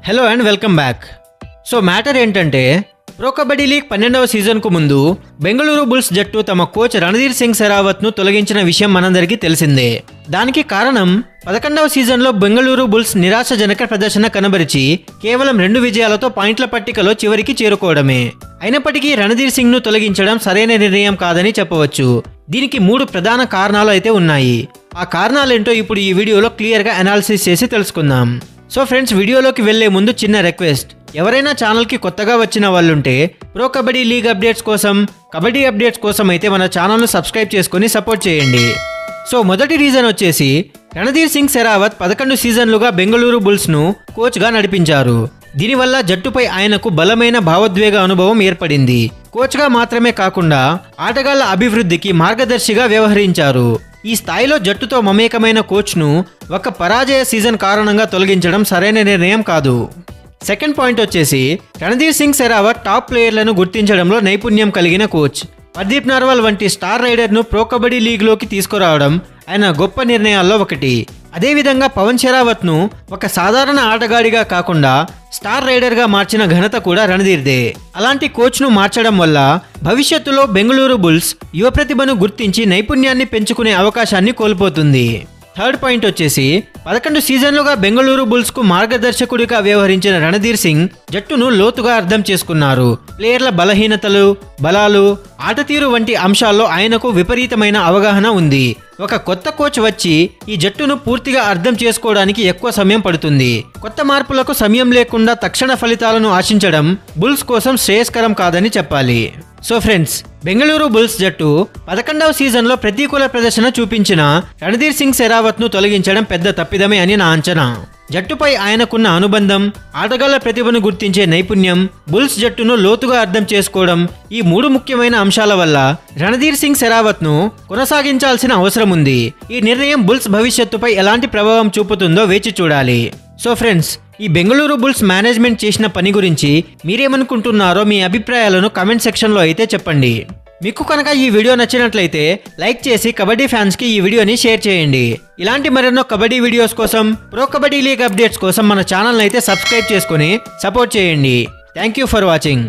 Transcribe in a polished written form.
Hello and welcome back. So matter ఏంటంటే pro kabaddi league 12వ సీజన్కు ముందు Bengaluru bulls జట్టు తమ కోచ్ రణధీర్ సింగ్ సెరావత్ను తొలగించిన విషయం మనందరికీ తెలిసిందే. దానికి కారణం 11వ సీజన్లో బెంగళూరు బుల్స్ నిరాశజనక ప్రదర్శన కనబరిచి కేవలం 2 విజయాలతో పాయింట్ల పట్టికలో చివరికి చేరుకోవడమే. అయినప్పటికీ రణధీర్ సింగ్ను తొలగించడం సరైన నిర్ణయం కాదని చెప్పవచ్చు. దీనికి 3 ప్రధాన కారణాలు అయితే ఉన్నాయి. ఆ కారణాలేంటో ఇప్పుడు ఈ వీడియోలో క్లియర్గా అనాలిసిస్ చేసి తెలుసుకుందాం. సో ఫ్రెండ్స్, వీడియోలోకి వెళ్లే ముందు చిన్న రిక్వెస్ట్, ఎవరైనా ఛానల్కి కొత్తగా వచ్చిన వాళ్ళుంటే ప్రో కబడ్డీ లీగ్ అప్డేట్స్ కోసం, కబడ్డీ అప్డేట్స్ కోసం అయితే మన ఛానల్ను సబ్స్క్రైబ్ చేసుకొని సపోర్ట్ చేయండి. సో మొదటి రీజన్ వచ్చేసి రణధీర్ సింగ్ సెరావత్ 11 సీజన్లుగా బెంగళూరు బుల్స్ను కోచ్గా నడిపించారు. దీనివల్ల జట్టుపై ఆయనకు బలమైన భావోద్వేగ అనుభవం ఏర్పడింది. కోచ్గా మాత్రమే కాకుండా ఆటగాళ్ల అభివృద్ధికి మార్గదర్శిగా వ్యవహరించారు. ఈ స్థాయిలో జట్టుతో మమేకమైన కోచ్ను ఒక పరాజయ సీజన్ కారణంగా తొలగించడం సరైన నిర్ణయం కాదు. సెకండ్ పాయింట్ వచ్చేసి రణధీర్ సింగ్ సెరావత్ టాప్ ప్లేయర్లను గుర్తించడంలో నైపుణ్యం కలిగిన కోచ్. పర్దీప్ నర్వాల్ వంటి స్టార్ రైడర్ను ప్రో కబడ్డీ లీగ్లోకి తీసుకురావడం ఆయన గొప్ప నిర్ణయాల్లో ఒకటి. అదేవిధంగా పవన్ షెరావత్ను ఒక సాధారణ ఆటగాడిగా కాకుండా స్టార్ రైడర్గా మార్చిన ఘనత కూడా రణధీర్దే. అలాంటి కోచ్ను మార్చడం వల్ల భవిష్యత్తులో బెంగళూరు బుల్స్ యువ ప్రతిభను గుర్తించి నైపుణ్యాన్ని పెంచుకునే అవకాశాన్ని కోల్పోతుంది. థర్డ్ పాయింట్ వచ్చేసి 11 సీజన్లుగా బెంగళూరు బుల్స్కు మార్గదర్శకుడిగా వ్యవహరించిన రణధీర్ సింగ్ జట్టును లోతుగా అర్థం చేసుకున్నారు. ప్లేయర్ల బలహీనతలు, బలాలు, ఆటతీరు వంటి అంశాల్లో ఆయనకు విపరీతమైన అవగాహన ఉంది. ఒక కొత్త కోచ్ వచ్చి ఈ జట్టును పూర్తిగా అర్థం చేసుకోవడానికి ఎక్కువ సమయం పడుతుంది. కొత్త మార్పులకు సమయం లేకుండా తక్షణ ఫలితాలను ఆశించడం బుల్స్ కోసం శ్రేయస్కరం కాదని చెప్పాలి. సో ఫ్రెండ్స్, బెంగళూరు బుల్స్ జట్టు 11వ సీజన్లో ప్రతికూల ప్రదర్శన చూపించిన రణధీర్ సింగ్ సెరావత్ను తొలగించడం పెద్ద తప్పిదమే అని నా అంచనా. జట్టుపై ఆయనకున్న అనుబంధం, ఆటగాళ్ల ప్రతిభను గుర్తించే నైపుణ్యం, బుల్స్ జట్టును లోతుగా అర్థం చేసుకోవడం, ఈ 3 ముఖ్యమైన అంశాల వల్ల రణధీర్ సింగ్ సెరావత్ను కొనసాగించాల్సిన అవసరం ఉంది. ఈ నిర్ణయం బుల్స్ భవిష్యత్తుపై ఎలాంటి ప్రభావం చూపుతుందో వేచి చూడాలి. సో ఫ్రెండ్స్, ఈ బెంగళూరు బుల్స్ మేనేజ్మెంట్ చేసిన పని గురించి మీరేమనుకుంటున్నారో మీ అభిప్రాయాలను కామెంట్ సెక్షన్లో అయితే చెప్పండి. మీకు కనుక ఈ వీడియో నచ్చినట్లయితే లైక్ చేసి కబడ్డీ ఫ్యాన్స్కి ఈ వీడియోని షేర్ చేయండి. ఇలాంటి మరెన్నో కబడ్డీ వీడియోస్ కోసం, ప్రో కబడ్డీ లీగ్ అప్డేట్స్ కోసం మన ఛానల్ని అయితే సబ్స్క్రైబ్ చేసుకొని సపోర్ట్ చేయండి. Thank you for watching.